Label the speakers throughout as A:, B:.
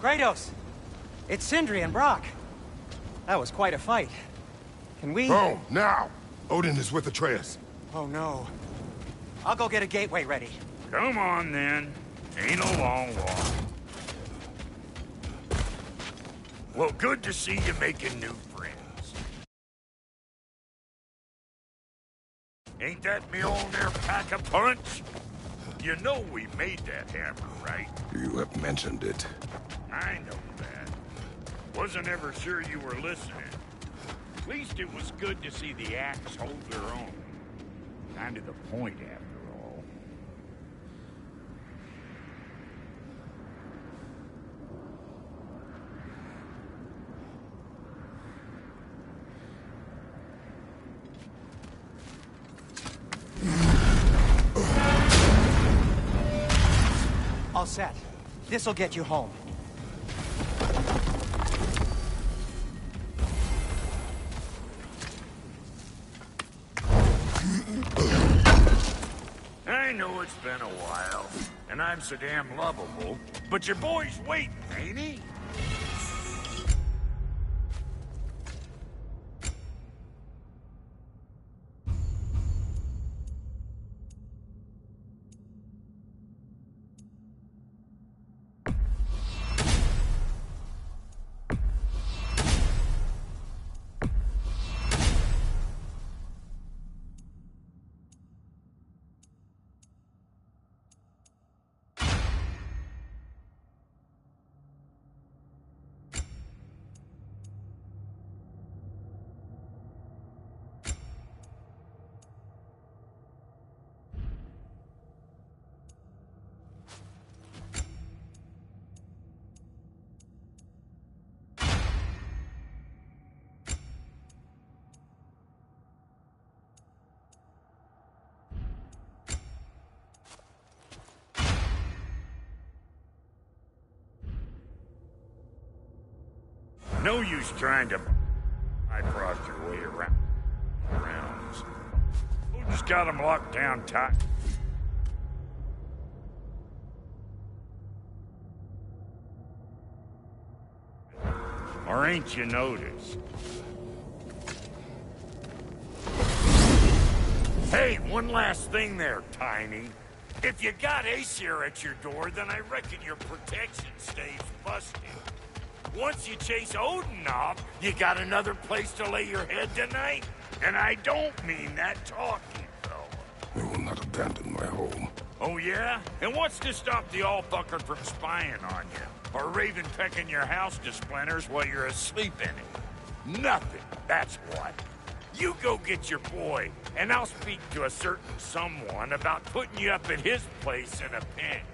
A: Kratos! It's Sindri and Brock. That was quite a fight. Can we...
B: Oh, now! Odin is with Atreus.
A: Oh, no. I'll go get a gateway ready.
C: Come on, then. Ain't a long walk. Well, good to see you making new friends. Ain't that Mjolnir pack a punch? You know we made that hammer, right?
B: You have mentioned it.
C: I know that. Wasn't ever sure you were listening. At least it was good to see the axe hold their own. Kind of the point, after all.
A: All set. This'll get you home.
C: I know it's been a while, and I'm so damn lovable, but your boy's waiting, ain't he? No use trying to bypass your way around. Who just got them locked down tight? Or ain't you noticed? Hey, one last thing there, Tiny. If you got Aesir at your door, then I reckon your protection stays busted. Once you chase Odin off, you got another place to lay your head tonight? And I don't mean that talking, fella.
B: I will not abandon my home.
C: Oh, yeah? And what's to stop the all-fucker from spying on you? Or Raven pecking your house to splinters while you're asleep in it? Nothing, that's what. You go get your boy, and I'll speak to a certain someone about putting you up at his place in a pinch.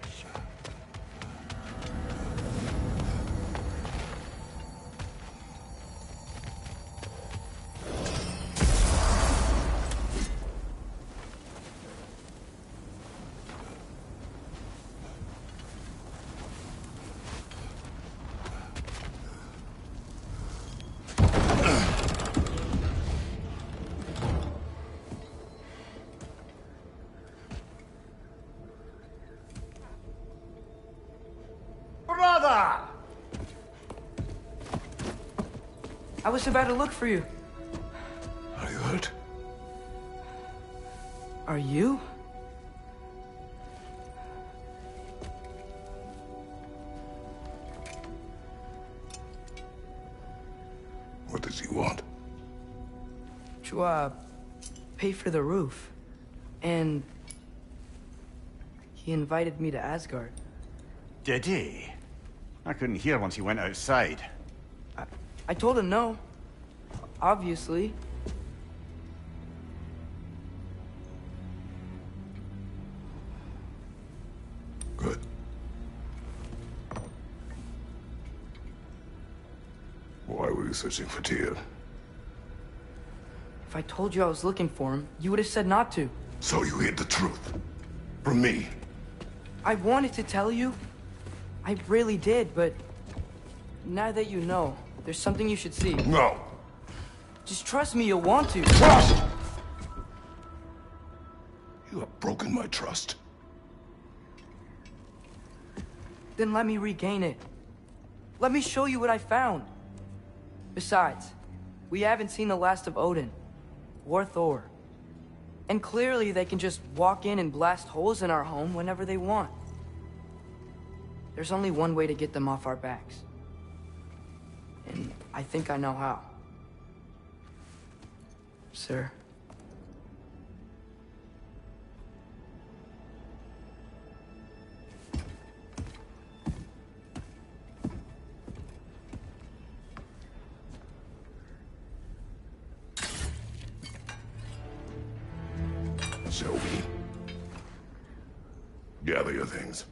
D: I was about to look for you.
B: Are you hurt?
D: Are you?
B: What does he want?
D: To, pay for the roof. And he invited me to Asgard.
E: Did he? I couldn't hear once he went outside.
D: I told him no. Obviously.
B: Good. Why were you searching for Tyr?
D: If I told you I was looking for him, you would have said not to.
B: So you hid the truth. From me.
D: I wanted to tell you. I really did, but now that you know, there's something you should see.
B: No.
D: Just trust me, you'll want to.
B: Trust! You have broken my trust.
D: Then let me regain it. Let me show you what I found. Besides, we haven't seen the last of Odin. Or Thor. And clearly they can just walk in and blast holes in our home whenever they want. There's only one way to get them off our backs. And I think I know how. Sir.
B: Shall we? Gather your things.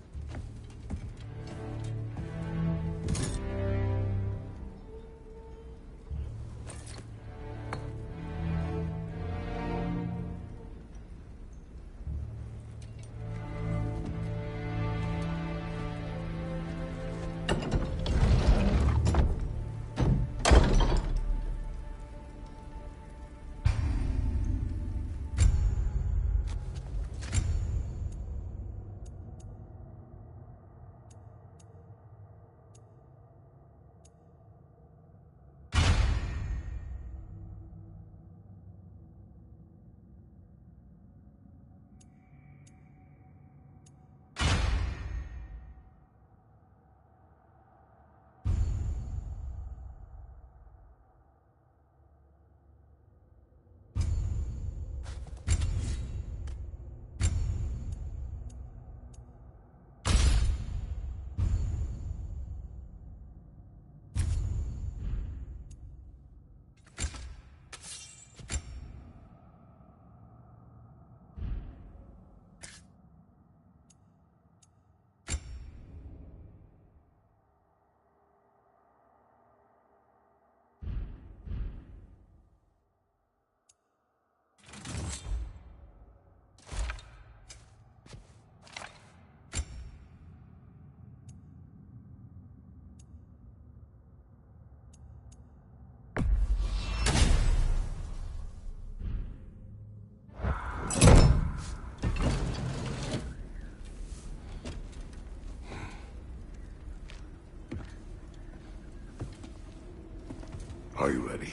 B: Are you ready?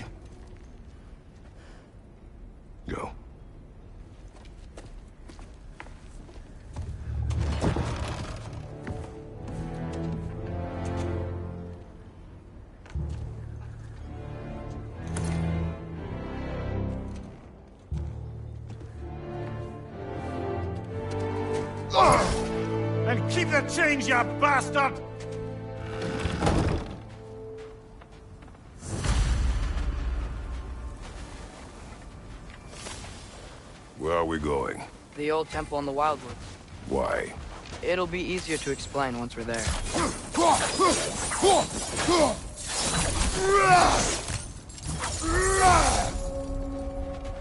B: Go.
E: And keep the change, you bastard!
B: Where are we going?
D: The old temple in the Wildwoods.
B: Why?
D: It'll be easier to explain once we're there.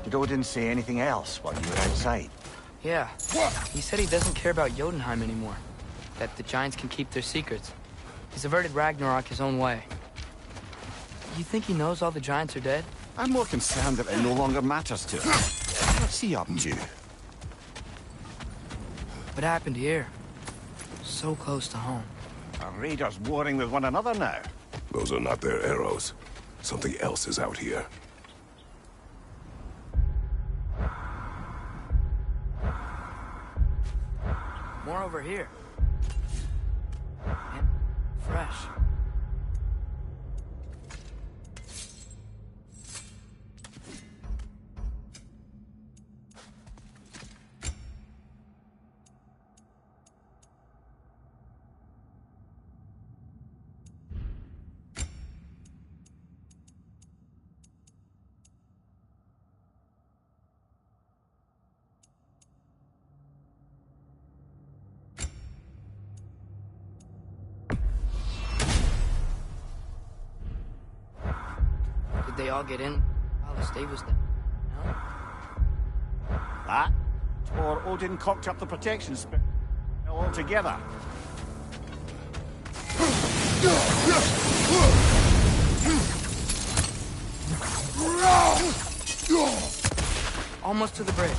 E: Did Odin say anything else while you were outside?
D: Yeah. He said he doesn't care about Jotunheim anymore. That the giants can keep their secrets. He's averted Ragnarok his own way. You think he knows all the giants are dead?
E: I'm more concerned that it no longer matters to him. What's he up to?
D: What happened here? So close to home.
E: Are raiders warring with one another now?
B: Those are not their arrows. Something else is out here.
D: More over here. And fresh. Did they all get in while the stave was there? No?
E: That? Or Odin cocked up the protection spell altogether?
D: Almost to the bridge.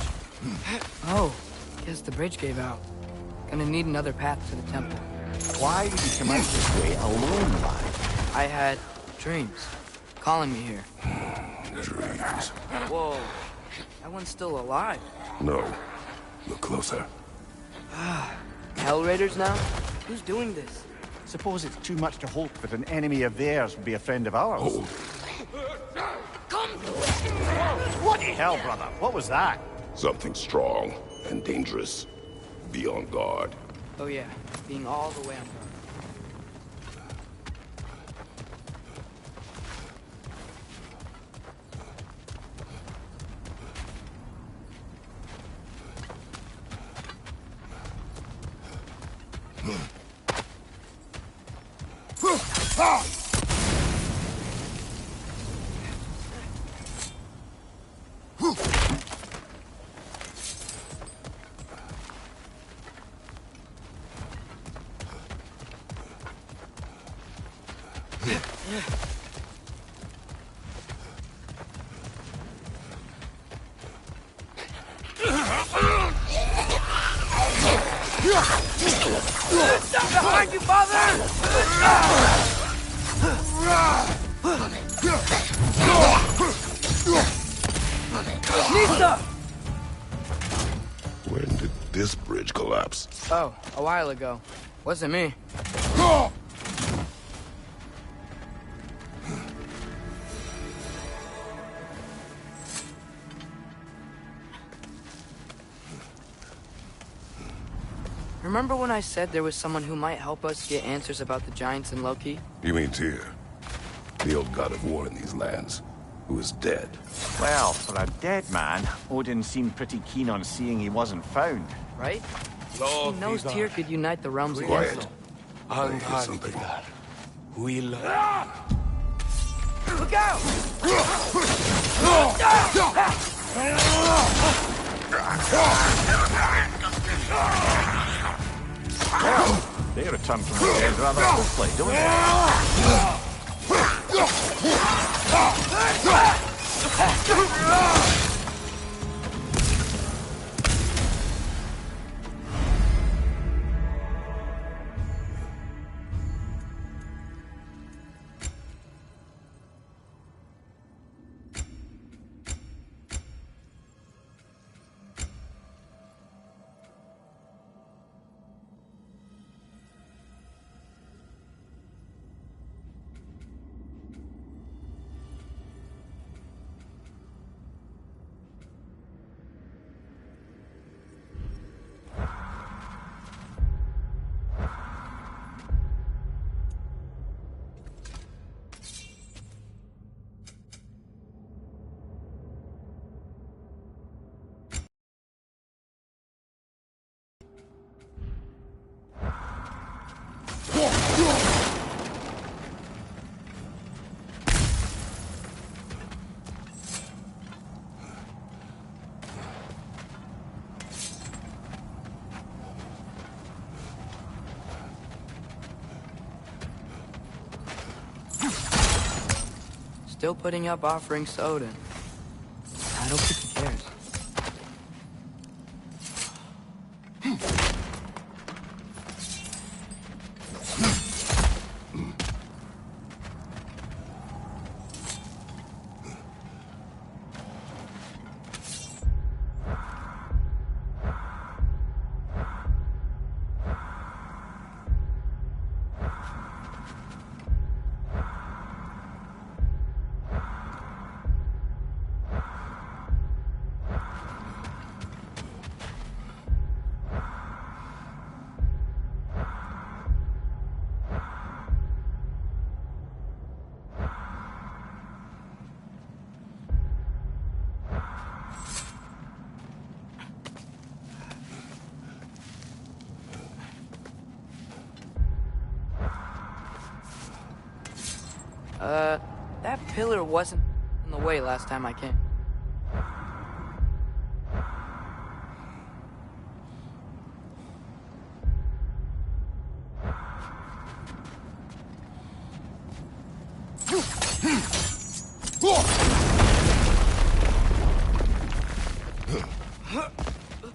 D: Oh, guess the bridge gave out. Gonna need another path to the temple.
E: Why would you come out this way alone, lad?
D: I had dreams calling me here.
B: Dreams.
D: Whoa, that one's still alive.
B: No. Look closer.
D: Hell Raiders now? Who's doing this?
E: Suppose it's too much to hope that an enemy of theirs would be a friend of ours.
B: Hold.
E: Bloody hell, brother. What was that?
B: Something strong and dangerous. Be on guard.
D: Oh yeah, being all the way on guard. Stop behind you, father! Nista!
B: When did this bridge collapse?
D: Oh, a while ago. Wasn't me. Remember when I said there was someone who might help us get answers about the giants and Loki?
B: You mean Tyr? The old god of war in these lands, who is dead.
E: Well, for a dead man, Odin seemed pretty keen on seeing he wasn't found.
D: Right? He knows Tyr could unite the realms
B: Quiet.
D: against him.
B: I hear something.
D: Look out!
E: They return from the dead rather quickly, don't they?
D: Still putting up offerings to Odin. I don't think he cares. That pillar wasn't in the way last time I came.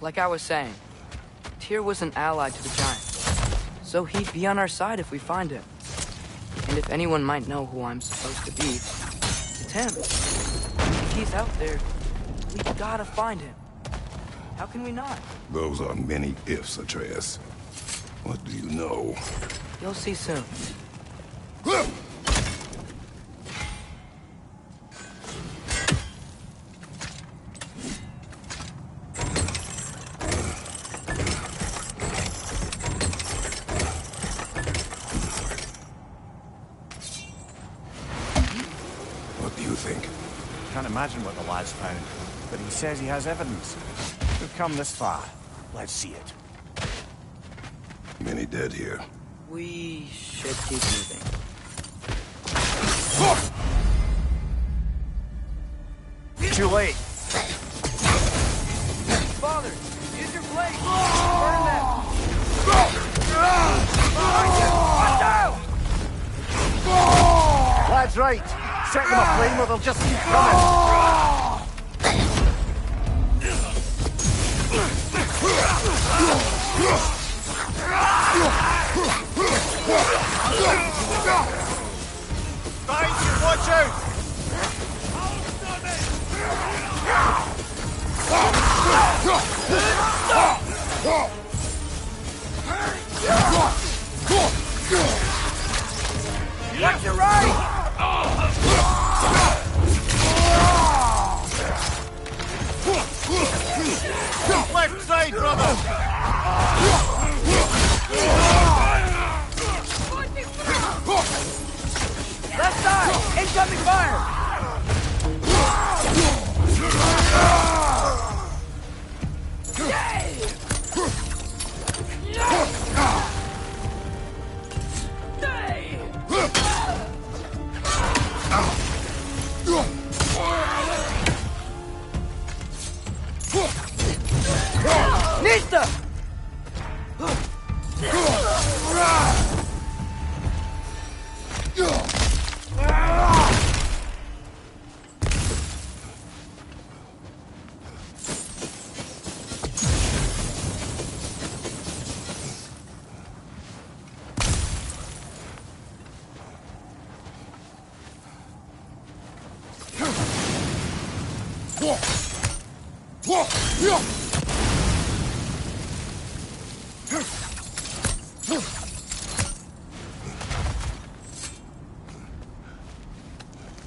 D: Like I was saying, Tyr was an ally to the giants, so he'd be on our side if we find him. And if anyone might know who I'm supposed to be, it's him. If he's out there, we gotta find him. How can we not?
B: Those are many ifs, Atreus. What do you know?
D: You'll see soon.
B: What do you think?
E: Can't imagine what the lad's found, but he says he has evidence. We've come this far. Let's see it.
B: Many dead here.
D: We should keep moving.
E: Too late.
D: Father, use your blade! Burn them!
E: Lad's right. Set them aflame or they'll just keep coming. Behind you, watch out!
D: Watch your right!
E: Left side, brother!
D: Left side! Incoming fire! Nista!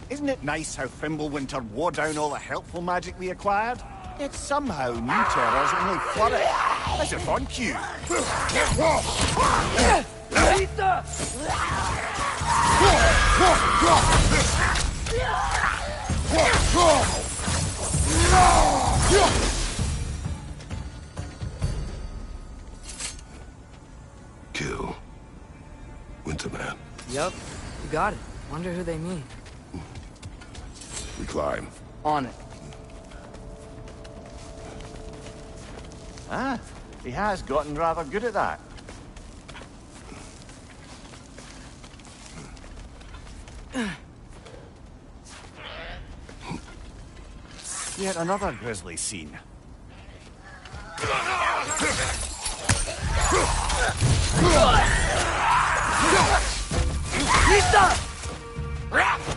E: Isn't it nice how Fimbulwinter wore down all the helpful magic we acquired? Yet somehow new terrors only flourish. That's a fun cue.
B: Kill. Winterman.
D: Yup, you got it. Wonder who they mean.
B: We climb.
D: On it.
E: Ah, he has gotten rather good at that. Yet another grisly scene.
D: Nista!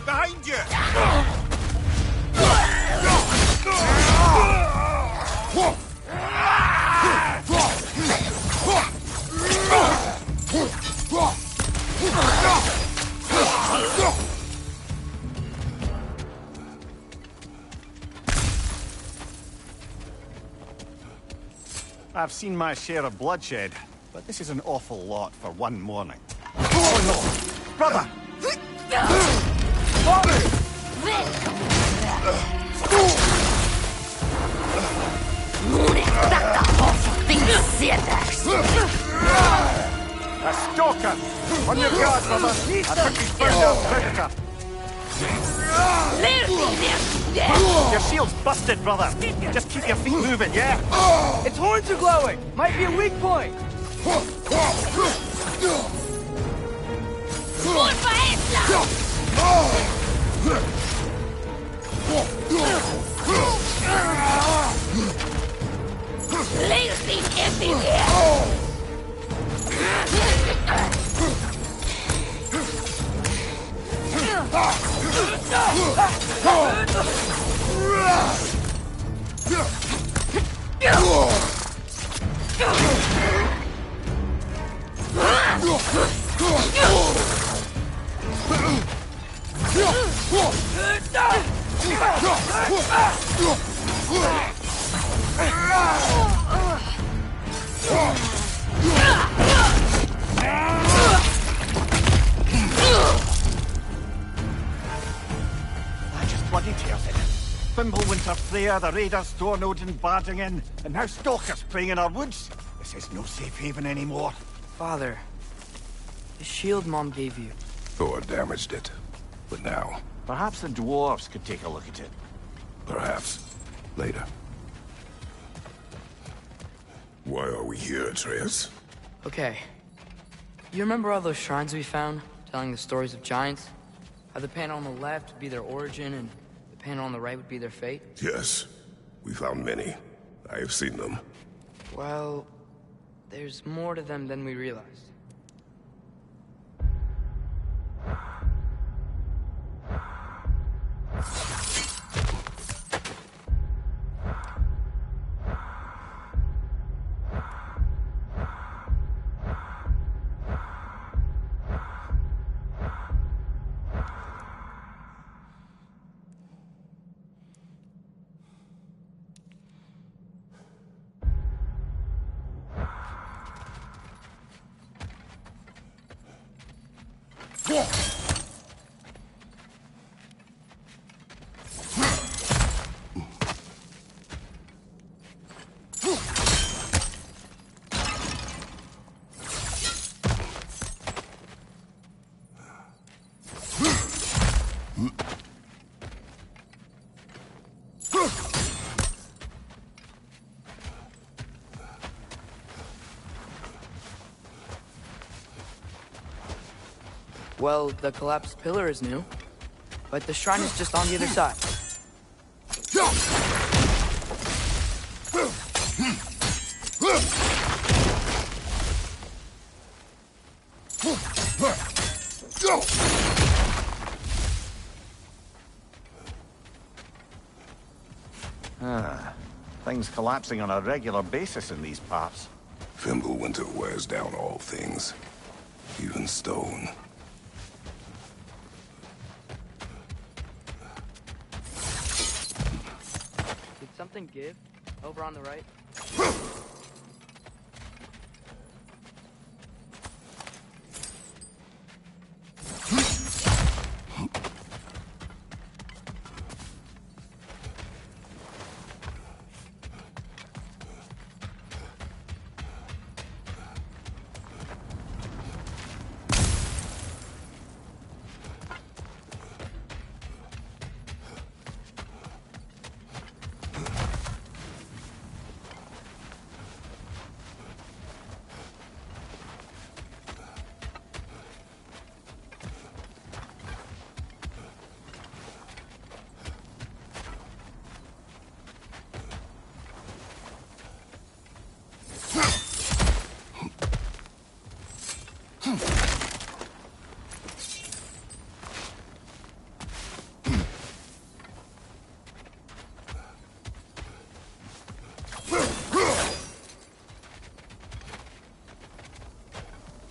E: Behind you! I've seen my share of bloodshed, but this is an awful lot for one morning. Oh no! Brother! A stalker! On your guard, brother! I think he's found our predator! Your shield's busted, brother! Just keep your feet moving, yeah?
D: Its horns are glowing! Might be a weak point!
E: That just bloody tears it. Fimbulwinter, Freya, the raiders, Stornodin barging in, and now stalkers preying in our woods. This is no safe haven anymore.
D: Father, the shield Mom gave you.
B: Thor damaged it. But now,
E: Perhaps the dwarves could take a look at it.
B: perhaps, later. Why are we here, Atreus?
D: Okay. You remember all those shrines we found, telling the stories of giants? How the panel on the left would be their origin, and the panel on the right would be their fate?
B: Yes, we found many. I have seen them.
D: Well, there's more to them than we realized. Well, the collapsed pillar is new, but the shrine is just on the other side.
E: Things collapsing on a regular basis in these parts.
B: Fimbulwinter wears down all things, even stone.
D: Did something give? Over on the right?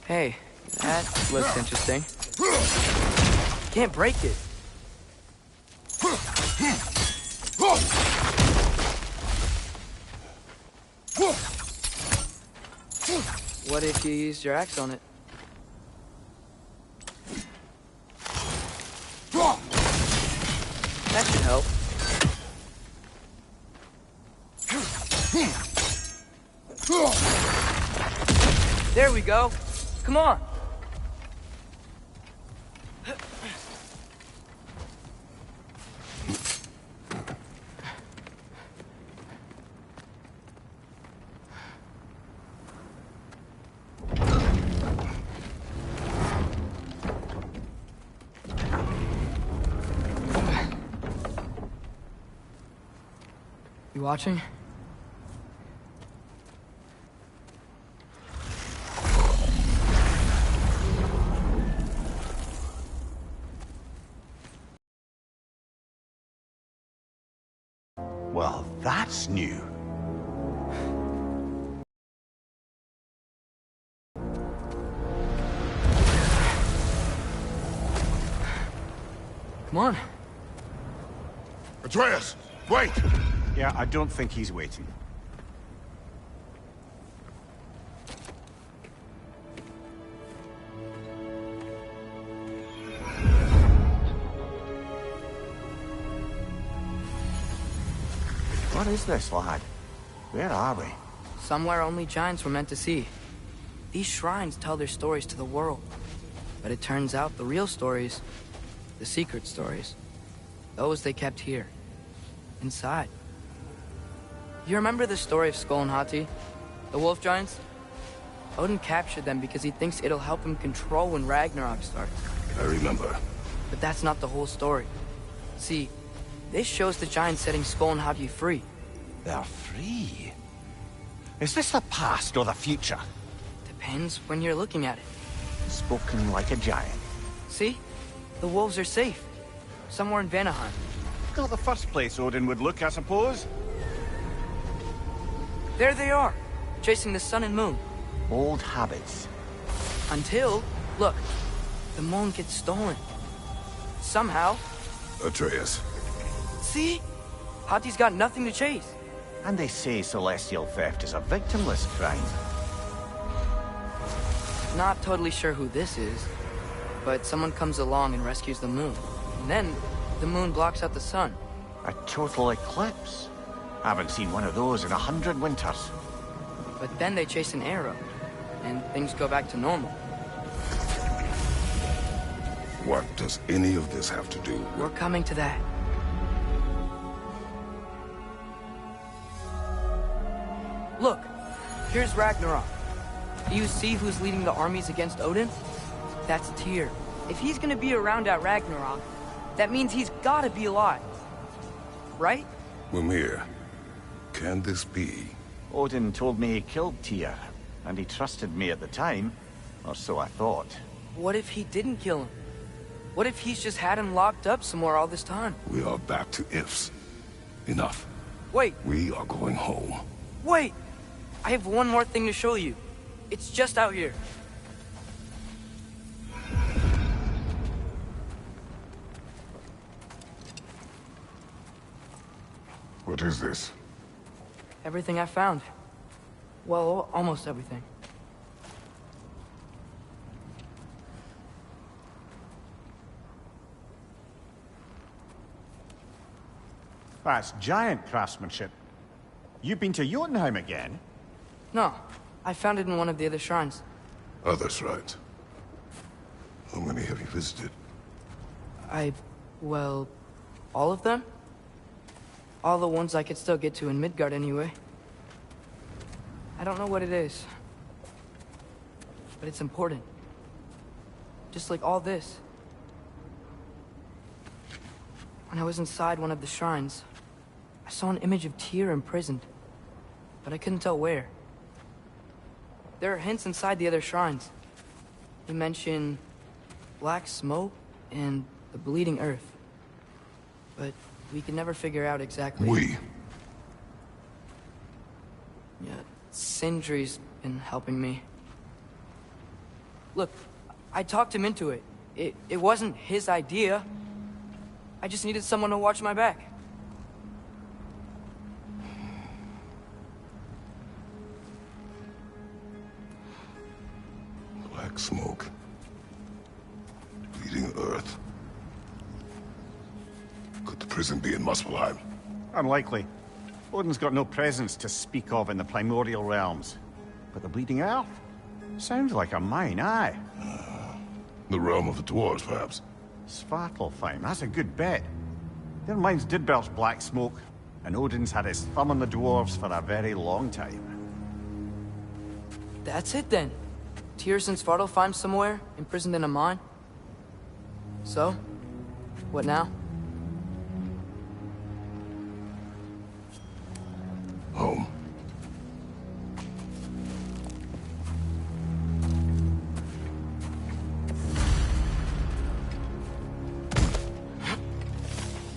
D: Hey, that looks interesting. Can't break it. What if you used your axe on it? That should help. There we go. Come on. You watching?
E: Well, that's new.
D: Come on.
B: Atreus, wait!
E: Yeah, I don't think he's waiting. What is this, lad? Where are we?
D: Somewhere only giants were meant to see. These shrines tell their stories to the world. But it turns out the real stories, the secret stories, those they kept here, inside. You remember the story of Skull and Hati, the wolf giants? Odin captured them because he thinks it'll help him control when Ragnarok starts.
B: I remember.
D: But that's not the whole story. See, this shows the giants setting Skull and Hati free.
E: They're free. Is this the past or the future?
D: Depends when you're looking at it.
E: Spoken like a giant.
D: See? The wolves are safe. Somewhere in Vanaheim.
E: Not the first place Odin would look, I suppose.
D: There they are, chasing the sun and moon.
E: Old habits.
D: Until, look, the moon gets stolen. Somehow.
B: Atreus.
D: See? Hati's got nothing to chase.
E: And they say celestial theft is a victimless crime.
D: Not totally sure who this is, but someone comes along and rescues the moon. And then, the moon blocks out the sun.
E: A total eclipse. Haven't seen one of those in 100 winters.
D: But then they chase an arrow, and things go back to normal.
B: What does any of this have to do with...
D: We're coming to that. Look, here's Ragnarok. Do you see who's leading the armies against Odin? That's Tyr. If he's gonna be around at Ragnarok, that means he's gotta be alive. Right?
B: Mimir, can this be?
E: Odin told me he killed Tyr, and he trusted me at the time, or so I thought.
D: What if he didn't kill him? What if he's just had him locked up somewhere all this time?
B: We are back to ifs. Enough.
D: Wait,
B: We are going home.
D: wait! I have one more thing to show you. It's just out here.
B: What is this?
D: Everything I found. Well, almost everything.
E: That's giant craftsmanship. You've been to Jotunheim again?
D: No, I found it in one of the other shrines.
B: Others, right? How many have you visited?
D: Well, all of them? All the ones I could still get to in Midgard anyway. I don't know what it is, but it's important. Just like all this. When I was inside one of the shrines, I saw an image of Tyr imprisoned, but I couldn't tell where. There are hints inside the other shrines. They mention black smoke and the bleeding earth. But we can never figure out exactly.
B: We.
D: Yeah, Sindri's been helping me. Look, I talked him into it. It wasn't his idea. I just needed someone to watch my back.
B: Black smoke. Bleeding earth. Could the prison be in Muspelheim?
E: Unlikely. Odin's got no presence to speak of in the primordial realms. But the Bleeding Earth? Sounds like a mine, aye.
B: The realm of the dwarves, perhaps?
E: Svartalfheim, that's a good bet. Their mines did belch black smoke, and Odin's had his thumb on the dwarves for a very long time.
D: That's it then. Tyr's in Svartalfheim somewhere, imprisoned in a mine. So, what now?
B: Home.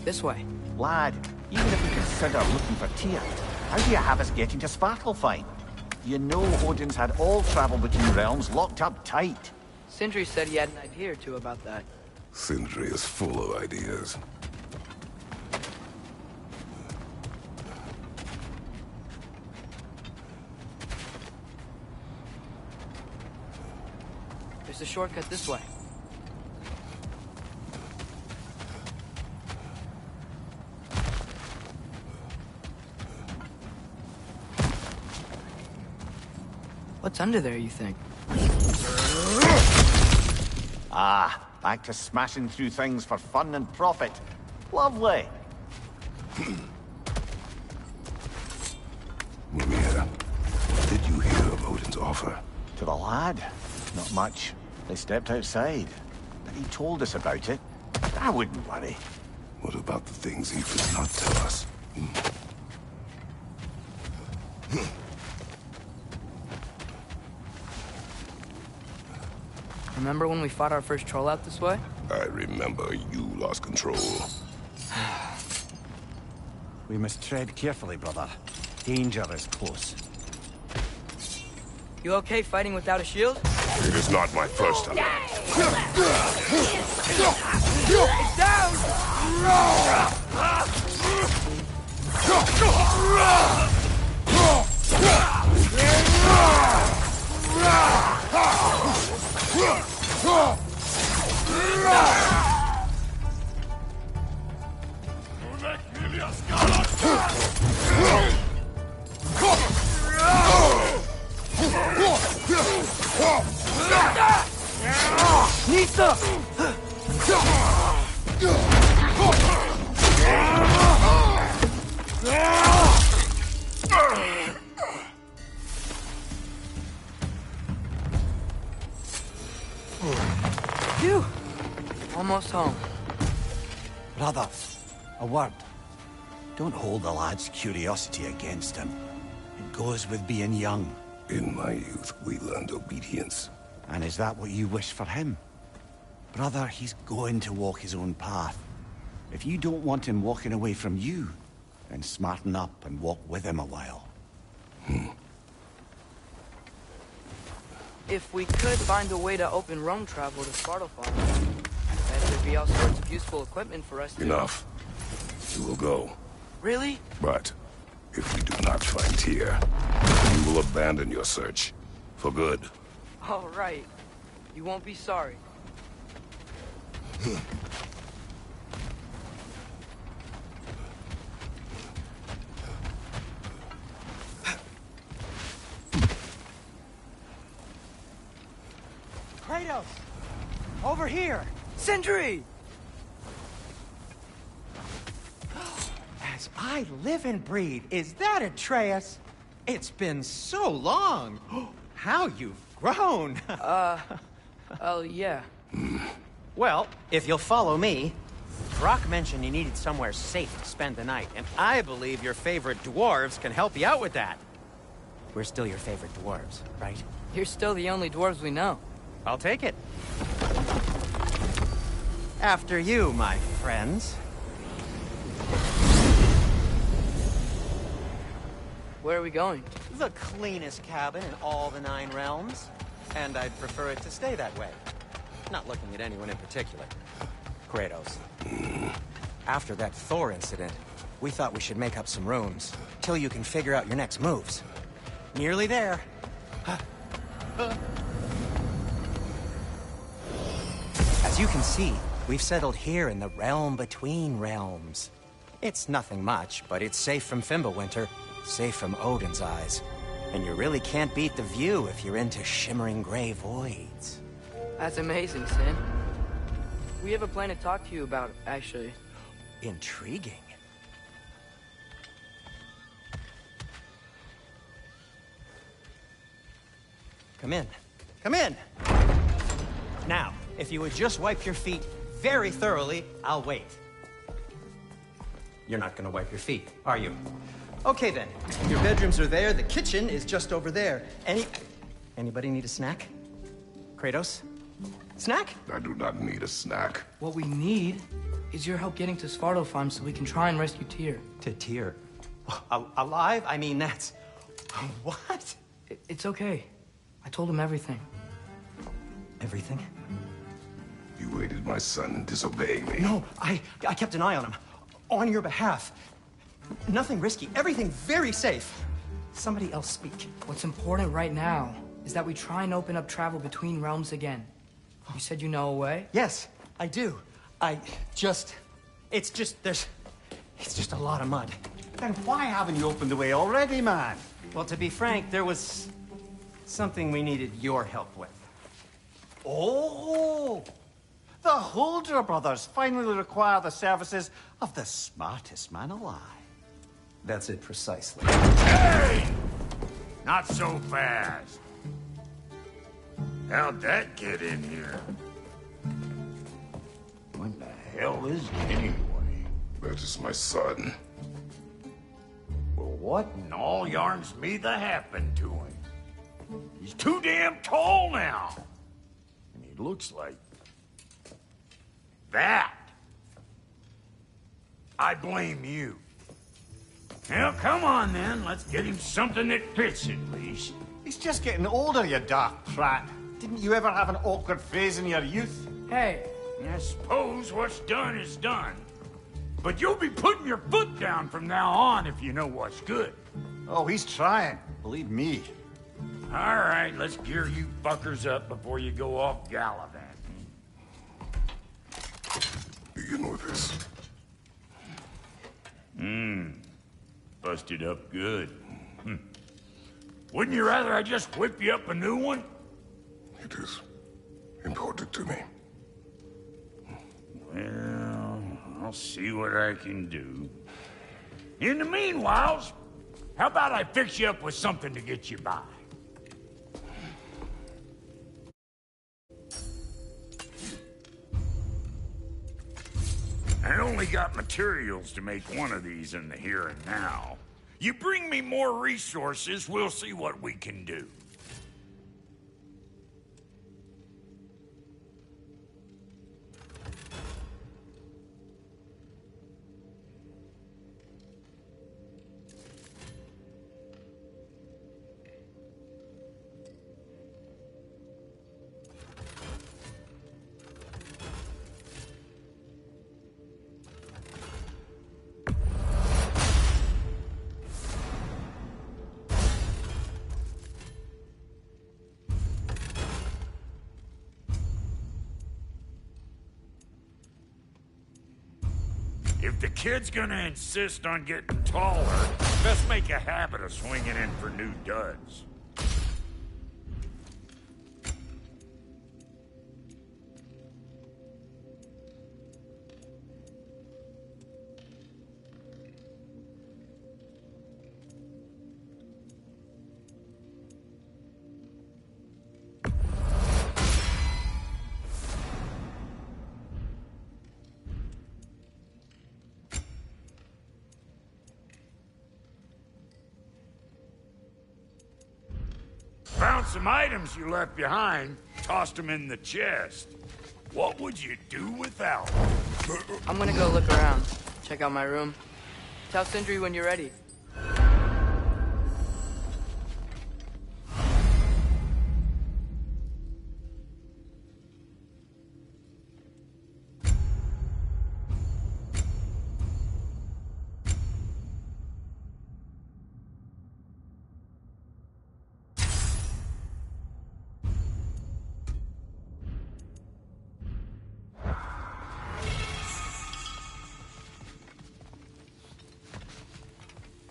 D: This way.
E: Lad, Even if we consider looking for Tyr, how do you have us getting to Svartalfheim? You know Odin's had all travel between realms locked up tight.
D: Sindri said he had an idea or two about that.
B: Sindri is full of ideas.
D: There's a shortcut this way. What's under there, you think?
E: Ah, back to smashing through things for fun and profit. Lovely.
B: Mimir, what did you hear of Odin's offer?
E: To the lad? Not much. They stepped outside. But he told us about it. I wouldn't worry.
B: What about the things he did not tell us?
D: Remember when we fought our first troll out this way?
B: I remember you lost control.
E: We must tread carefully, brother. Danger is close.
D: You okay fighting without a shield?
B: It is not my first time.
D: It's down! Nita! Phew! Almost home.
E: Brother, a word. Don't hold the lad's curiosity against him. It goes with being young.
B: In my youth, we learned obedience.
E: And is that what you wish for him? Brother, he's going to walk his own path. If you don't want him walking away from you, then smarten up and walk with him a while.
D: If we could find a way to open roam travel to Svartalfheim, then there'd be all sorts of useful equipment for us to...
B: Enough. You will go.
D: Really?
B: But if we do not find Tyr, you will abandon your search. For good.
D: All right. You won't be sorry.
A: Kratos! Over here!
D: Sindri!
A: As I live and breathe, is that Atreus? It's been so long! How you've grown!
D: Oh, yeah.
A: Well, if you'll follow me, Brock mentioned you needed somewhere safe to spend the night, and I believe your favorite dwarves can help you out with that. We're still your favorite dwarves, right?
D: You're still the only dwarves we know.
A: I'll take it. After you, my friends.
D: Where are we going?
A: The cleanest cabin in all the 9 realms. And I'd prefer it to stay that way. Not looking at anyone in particular. Kratos. After that Thor incident, we thought we should make up some rooms, till you can figure out your next moves. Nearly there. As you can see, we've settled here in the realm between realms. It's nothing much, but it's safe from Fimbulwinter, safe from Odin's eyes. And you really can't beat the view if you're into shimmering gray voids.
D: That's amazing, Sin. We have a plan to talk to you about, actually.
A: Intriguing. Come in. Come in! Now, if you would just wipe your feet very thoroughly, I'll wait. You're not gonna wipe your feet, are you? Okay then. Your bedrooms are there, the kitchen is just over there. Anybody need a snack? Kratos? Snack?
B: I do not need a snack.
D: What we need is your help getting to Svartalfheim so we can try and rescue Tyr.
A: To Tyr. Alive? I mean, that's... What?
D: It's okay. I told him everything.
A: Everything?
B: You aided my son in disobeying me.
A: No, I kept an eye on him. On your behalf. Nothing risky. Everything very safe. Somebody else speak.
D: What's important right now is that we try and open up travel between realms again. You said you know a way?
A: Yes, I do. It's just a lot of mud.
E: Then why haven't you opened the way already, man?
A: Well, to be frank, there was something we needed your help with.
E: Oh! The Holder brothers finally require the services of the smartest man alive.
A: That's it precisely.
C: Hey! Not so fast. How'd that get in here? What the hell is it anyway?
B: That is my son.
C: Well, what in all yarns me that happened to him? He's too damn tall now. And he looks like... that. I blame you. Well, come on then. Let's get him something that fits at least.
E: He's just getting older, you dark prat. Didn't you ever have an awkward phase in your youth?
D: Hey,
C: I suppose what's done is done. But you'll be putting your foot down from now on if you know what's good.
E: Oh, he's trying. Believe me.
C: All right, let's gear you fuckers up before you go off gallivanting.
B: You know this.
C: Busted up good. Wouldn't you rather I just whip you up a new one?
B: It is important to me.
C: Well, I'll see what I can do. In the meanwhile, how about I fix you up with something to get you by? I only got materials to make one of these in the here and now. You bring me more resources, we'll see what we can do. If the kid's gonna insist on getting taller, best make a habit of swinging in for new duds. Found some items you left behind, tossed them in the chest. What would you do without them?
D: I'm gonna go look around. Check out my room. Tell Sindri when you're ready.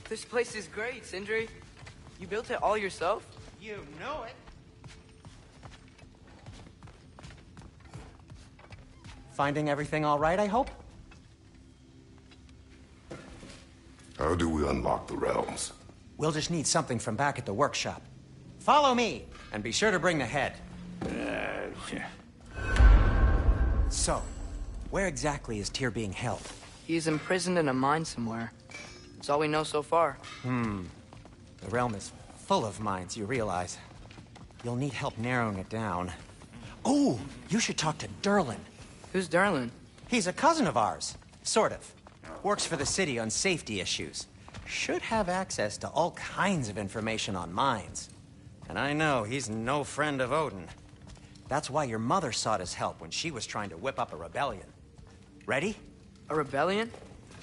D: This place is great, Sindri. You built it all yourself?
A: You know it. Finding everything all right, I hope?
B: How do we unlock the realms?
A: We'll just need something from back at the workshop. Follow me, and be sure to bring the head. So, where exactly is Tyr being held?
D: He's imprisoned in a mine somewhere. That's all we know so far.
A: The realm is full of mines, you realize. You'll need help narrowing it down. Oh, you should talk to Derlin.
D: Who's Darlin?
A: He's a cousin of ours. Sort of. Works for the city on safety issues. Should have access to all kinds of information on mines. And I know he's no friend of Odin. That's why your mother sought his help when she was trying to whip up a rebellion. Ready?
D: A rebellion?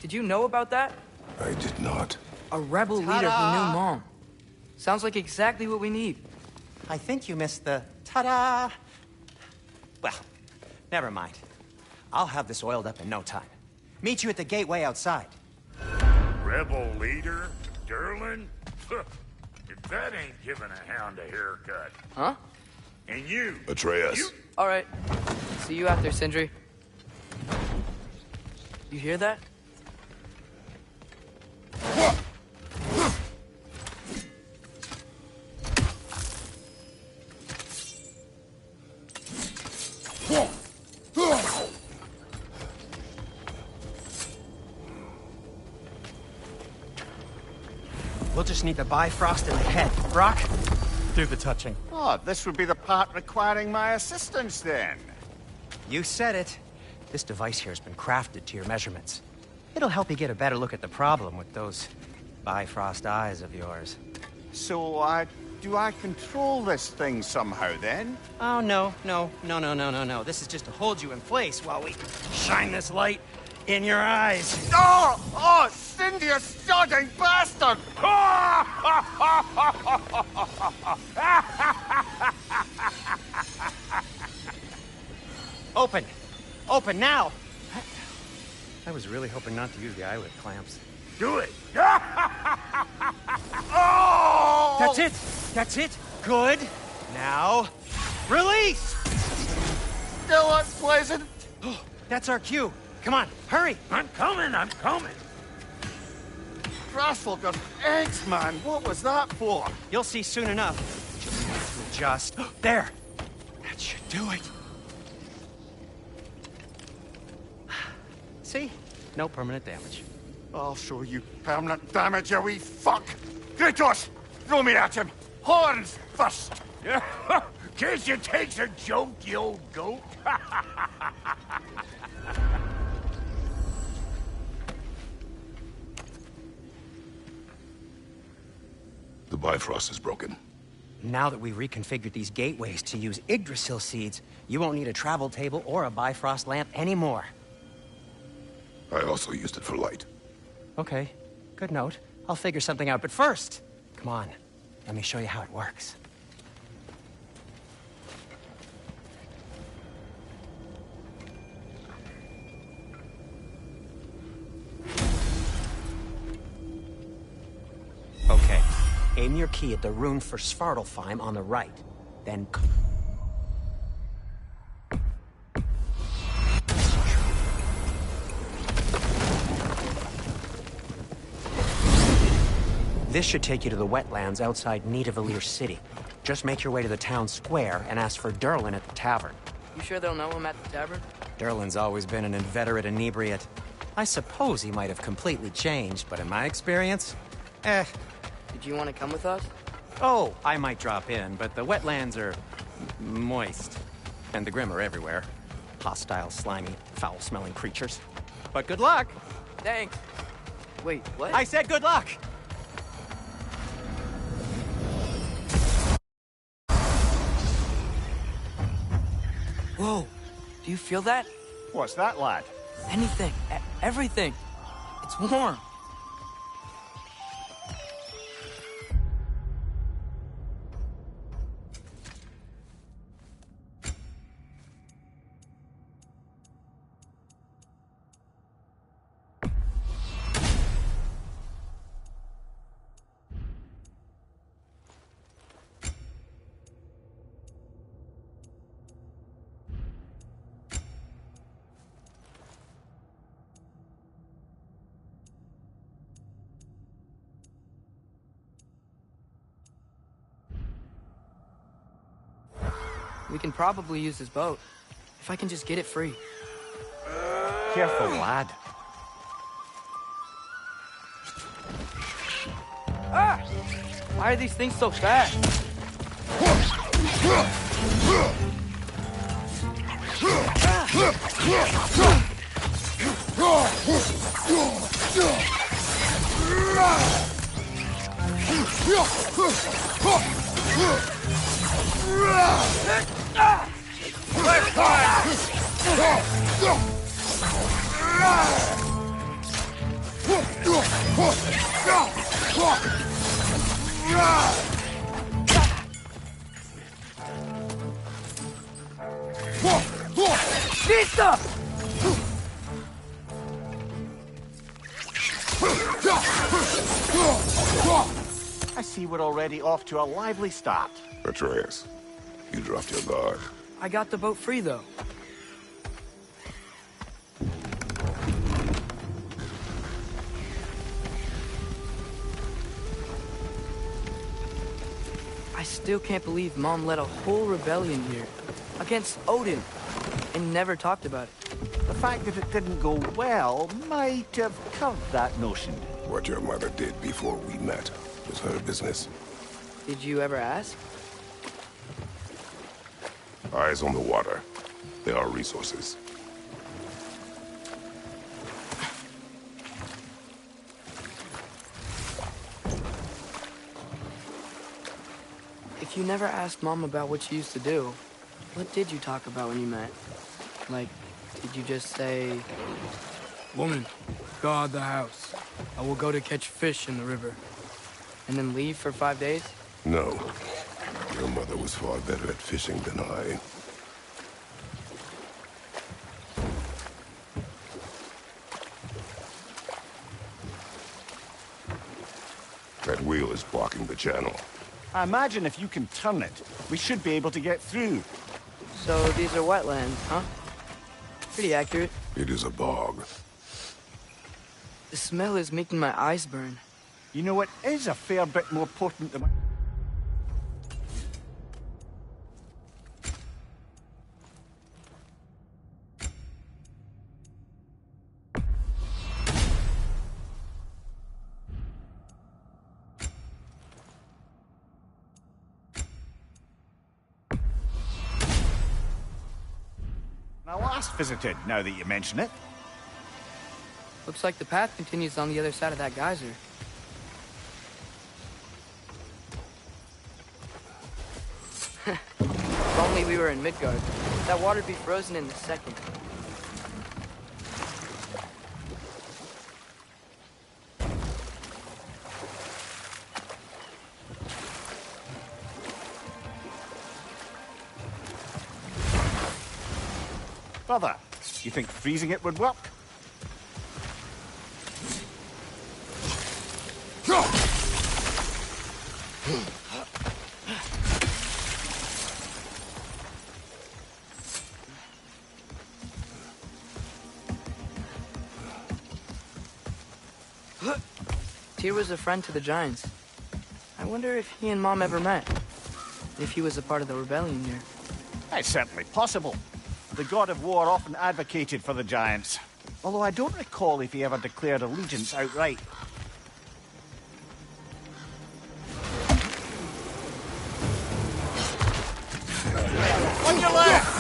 D: Did you know about that?
B: I did not.
D: A rebel leader who knew Mom. Sounds like exactly what we need.
A: I think you missed the ta-da. Well, never mind. I'll have this oiled up in no time. Meet you at the gateway outside.
C: Rebel leader? Derlin? If that ain't giving a hound a haircut.
D: Huh?
C: And you...
B: Atreus.
C: You...
D: All right. See you out there, Sindri. You hear that?
A: We'll just need the Bifrost in the head. Brock, do the touching.
F: Oh, this would be the part requiring my assistance, then.
A: You said it. This device here has been crafted to your measurements. It'll help you get a better look at the problem with those Bifrost eyes of yours.
F: So, do I control this thing somehow, then?
A: Oh, no. This is just to hold you in place while we shine this light in your eyes.
F: Oh! Oh, Cindy, you sodding bastard!
A: Open! Open now! I was really hoping not to use the eyelid clamps.
C: Do it!
F: Oh!
A: That's it! That's it! Good! Now, release!
F: Still unpleasant.
A: That's our cue. Come on, hurry!
C: I'm coming!
F: Grassel got eggs, man. What was that for?
A: You'll see soon enough. Just have to adjust. There! That should do it. See? No permanent damage.
F: I'll show you permanent damage, you wee fuck! Kratos! Throw me at him! Horns first!
C: Guess you takes a joke, you old goat.
B: The Bifrost is broken.
A: Now that we've reconfigured these gateways to use Yggdrasil seeds, you won't need a travel table or a Bifrost lamp anymore.
B: I also used it for light.
A: Okay, good note. I'll figure something out, but first, come on, let me show you how it works. Okay, aim your key at the rune for Svartalfheim on the right, then... This should take you to the wetlands outside Nidavellir City. Just make your way to the town square and ask for Derlin at the tavern.
D: You sure they'll know him at the tavern?
A: Derlin's always been an inveterate inebriate. I suppose he might have completely changed, but in my experience,
D: Did you want to come with us?
A: Oh, I might drop in, but the wetlands are moist. And the Grim are everywhere. Hostile, slimy, foul-smelling creatures. But good luck!
D: Thanks. Wait, what?
A: I said good luck!
D: Whoa, do you feel that?
F: What's that, lad?
D: Anything, everything. It's warm. We can probably use his boat. If I can just get it free.
A: Careful, lad.
D: Ah! Why are these things so fast? Pizza!
E: I see we're already off to a lively start.
B: Atreus, you dropped your guard.
D: I got the boat free, though. I still can't believe Mom led a whole rebellion here. Against Odin. And never talked about it.
E: The fact that it didn't go well might have curved that notion.
B: What your mother did before we met was her business.
D: Did you ever ask?
B: Eyes on the water. There are resources.
D: If you never asked Mom about what she used to do, what did you talk about when you met? Like, did you just say... Woman, guard the house. I will go to catch fish in the river. And then leave for 5 days?
B: No. Your mother was far better at fishing than I. That wheel is blocking the channel.
E: I imagine if you can turn it, we should be able to get through.
D: So these are wetlands, huh? Pretty accurate.
B: It is a bog.
D: The smell is making my eyes burn.
E: You know, it is a fair bit more potent than... I last visited, now that you mention it.
D: Looks like the path continues on the other side of that geyser. If only we were in Midgard. That water'd be frozen in a second.
E: Brother, you think freezing it would work?
D: Tyr was a friend to the Giants. I wonder if he and Mom ever met. If he was a part of the rebellion here.
E: It's certainly possible. The god of war often advocated for the Giants. Although I don't recall if he ever declared allegiance outright. On your left!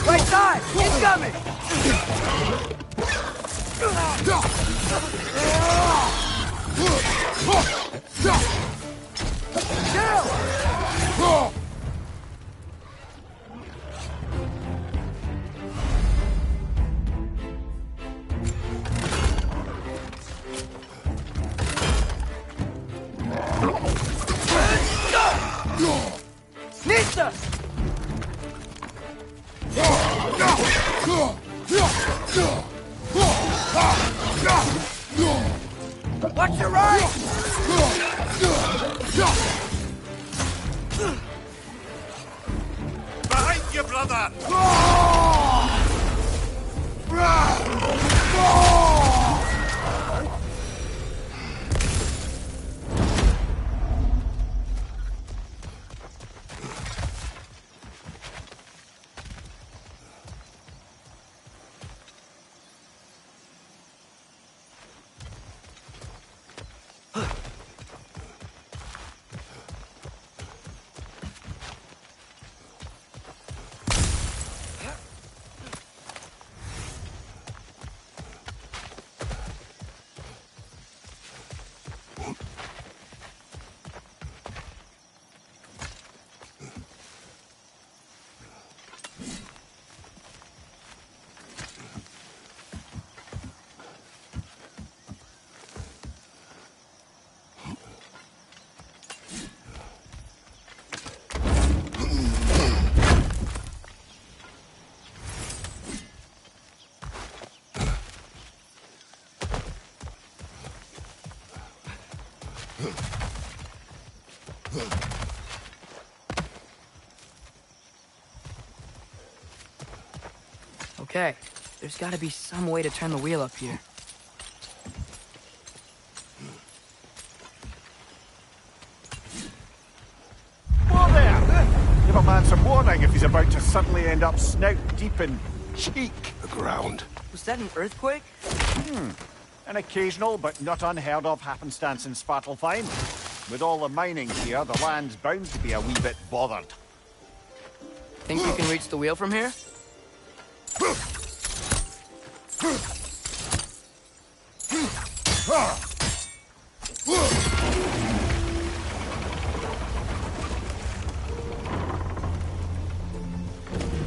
D: Right side! Incoming! Nista! Watch your right!
C: Behind you, brother!
D: Okay, there's gotta be some way to turn the wheel up here.
E: Whoa there! Give a man some warning if he's about to suddenly end up snout deep in cheek.
B: The ground.
D: Was that an earthquake?
E: An occasional but not unheard of happenstance in Svartalfheim. With all the mining here, the land's bound to be a wee bit bothered.
D: Think you can reach the wheel from here?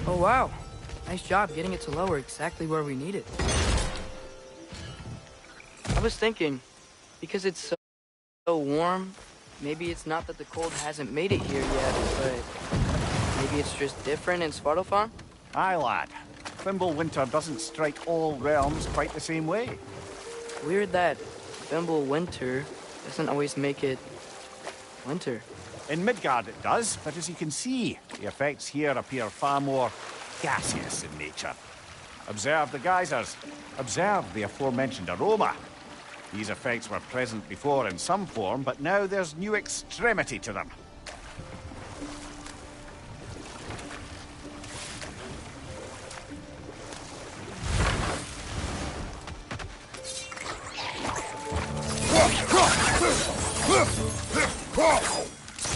D: Oh wow, nice job getting it to lower exactly where we need it. I was thinking, because it's so warm, maybe it's not that the cold hasn't made it here yet, but maybe it's just different in Svartalfheim?
E: Aye, lad. Thimble winter doesn't strike all realms quite the same way.
D: Weird that Thimble winter doesn't always make it winter.
E: In Midgard it does, but as you can see, the effects here appear far more gaseous in nature. Observe the geysers. Observe the aforementioned aroma. These effects were present before in some form, but now there's new extremity to them.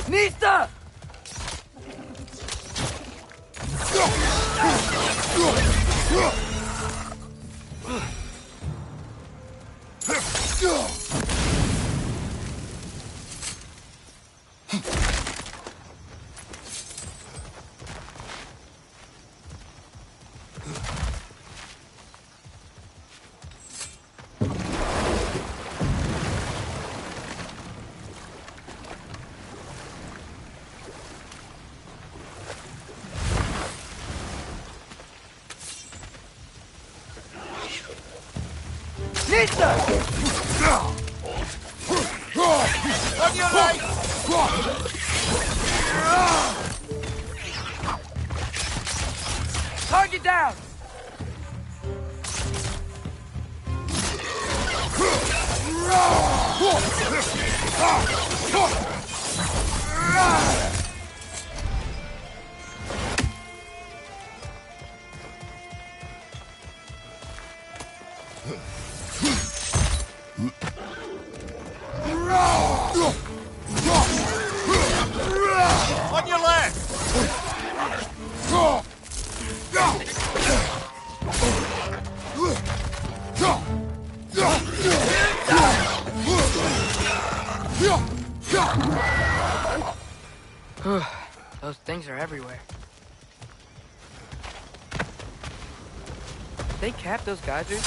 D: Nista! On your right! Target down!
F: On your left!
D: Those things are everywhere. Did they cap those geysers?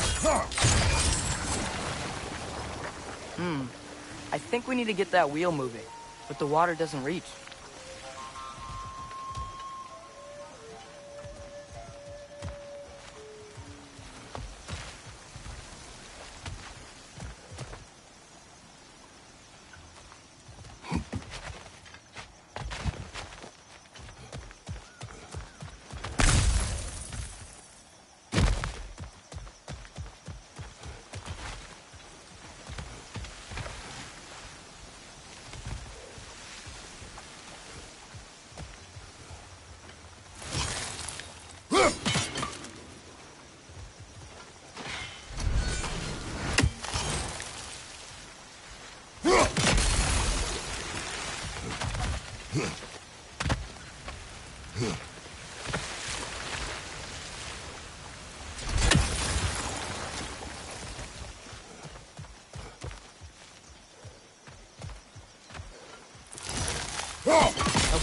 D: I think we need to get that wheel moving, but the water doesn't reach.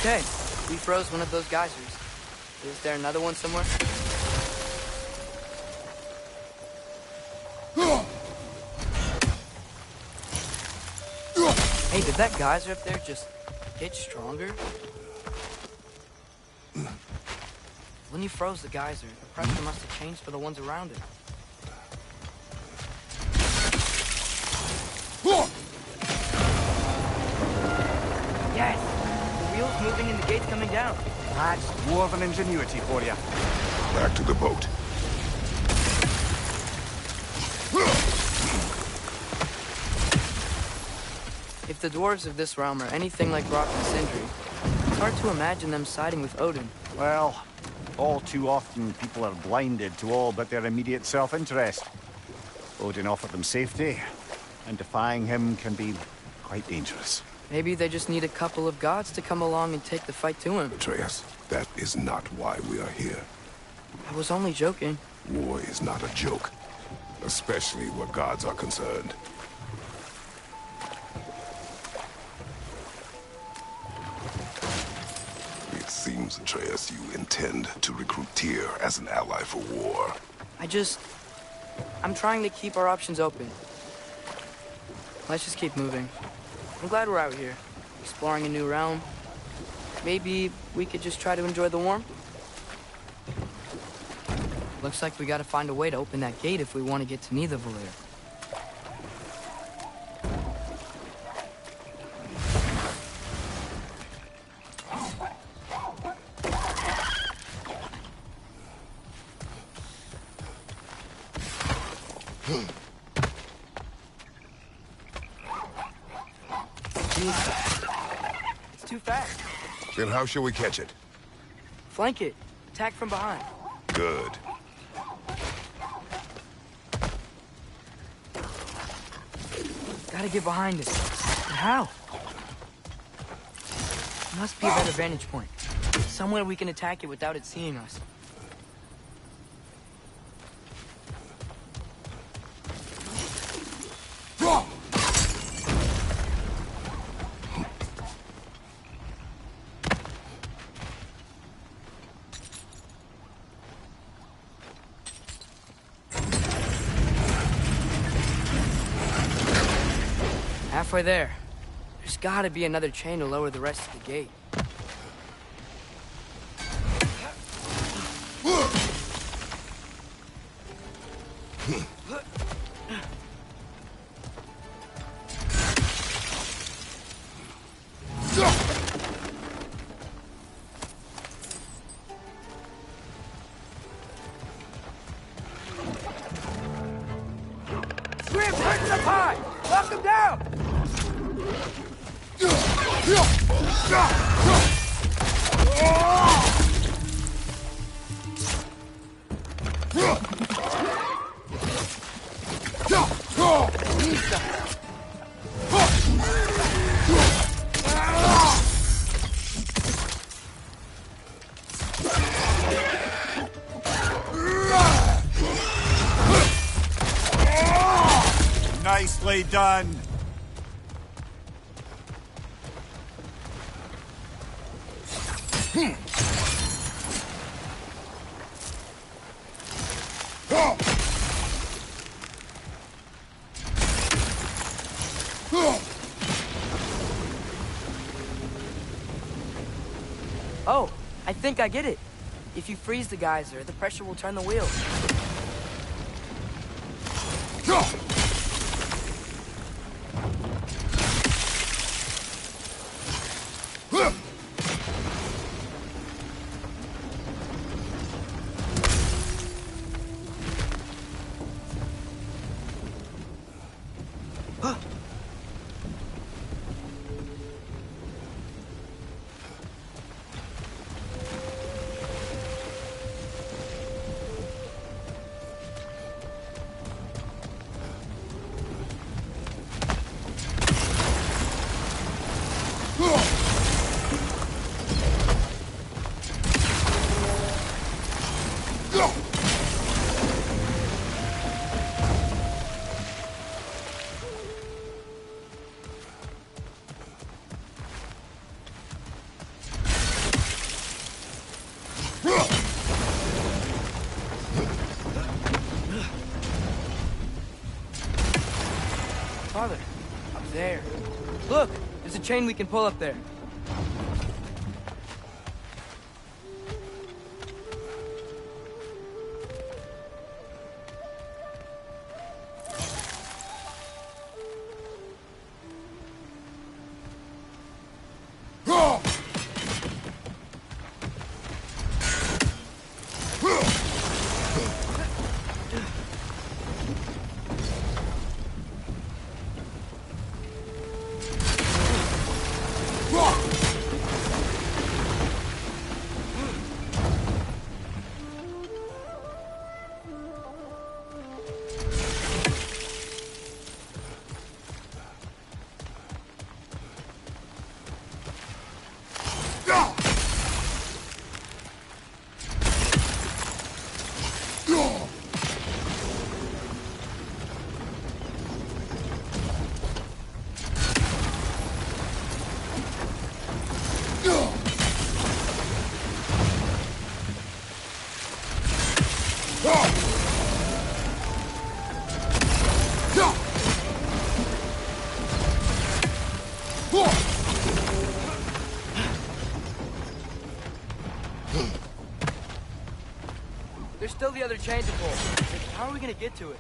D: Okay, we froze one of those geysers. Is there another one somewhere? Hey, did that geyser up there just get stronger? When you froze the geyser, the pressure must have changed for the ones around it. in the gates coming down.
E: That's dwarven ingenuity for you.
B: Back to the boat.
D: If the dwarves of this realm are anything like Rock and Sindri, it's hard to imagine them siding with Odin.
E: Well, all too often people are blinded to all but their immediate self-interest. Odin offered them safety, and defying him can be quite dangerous.
D: Maybe they just need a couple of gods to come along and take the fight to him.
B: Atreus, that is not why we are here.
D: I was only joking.
B: War is not a joke, especially where gods are concerned. It seems, Atreus, you intend to recruit Tyr as an ally for war.
D: I'm trying to keep our options open. Let's just keep moving. I'm glad we're out here, exploring a new realm. Maybe we could just try to enjoy the warmth? Looks like we gotta find a way to open that gate if we want to get to Nidavellir. It's too fast.
B: Then how shall we catch it?
D: Flank it. Attack from behind.
B: Good.
D: Gotta get behind it. But how? Must be a better vantage point. Somewhere we can attack it without it seeing us. Halfway there. There's gotta be another chain to lower the rest of the gate. Swim, hurt the pie! Knock him down!
E: Nicely done.
D: Oh, I think I get it. If you freeze the geyser, the pressure will turn the wheel. Father, up there. Look, there's a chain we can pull up there. There's still the other chain to pull. How are we gonna get to it?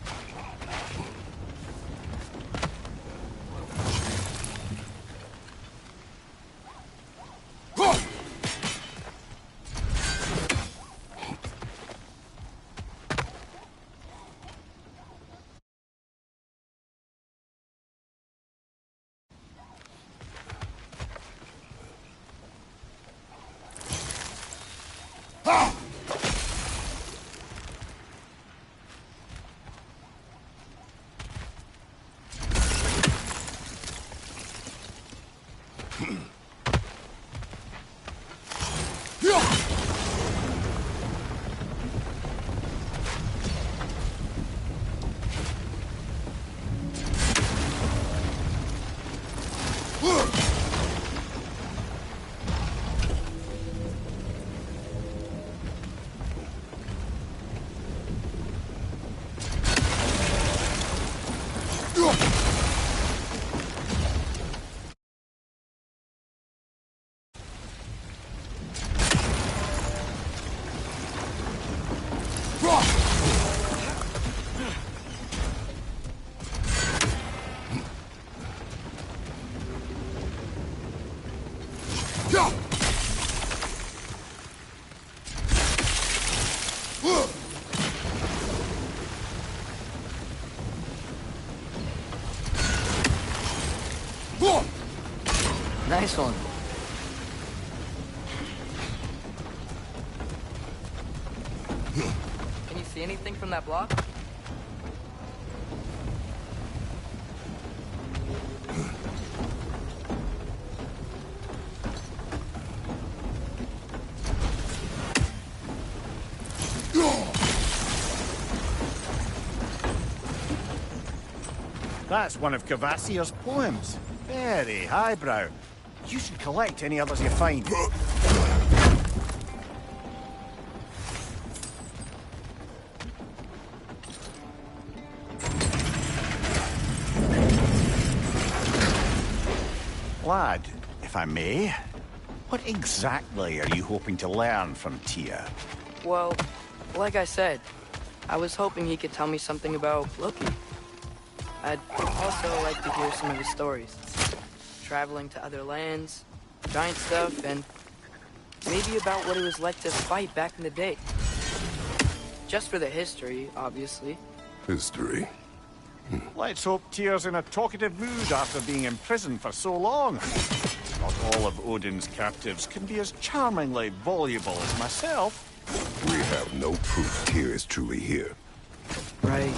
D: Nice one. Can you see anything from that block?
E: That's one of Cavassier's poems. Very highbrow. You should collect any others you find. Lad, if I may, what exactly are you hoping to learn from Tia?
D: Well, like I said, I was hoping he could tell me something about Loki. I'd also like to hear some of his stories. Traveling to other lands, giant stuff, and maybe about what it was like to fight back in the day. Just for the history, obviously.
B: History.
E: Let's hope Tyr's in a talkative mood after being imprisoned for so long. Not all of Odin's captives can be as charmingly voluble as myself.
B: We have no proof Tyr is truly here.
D: Right.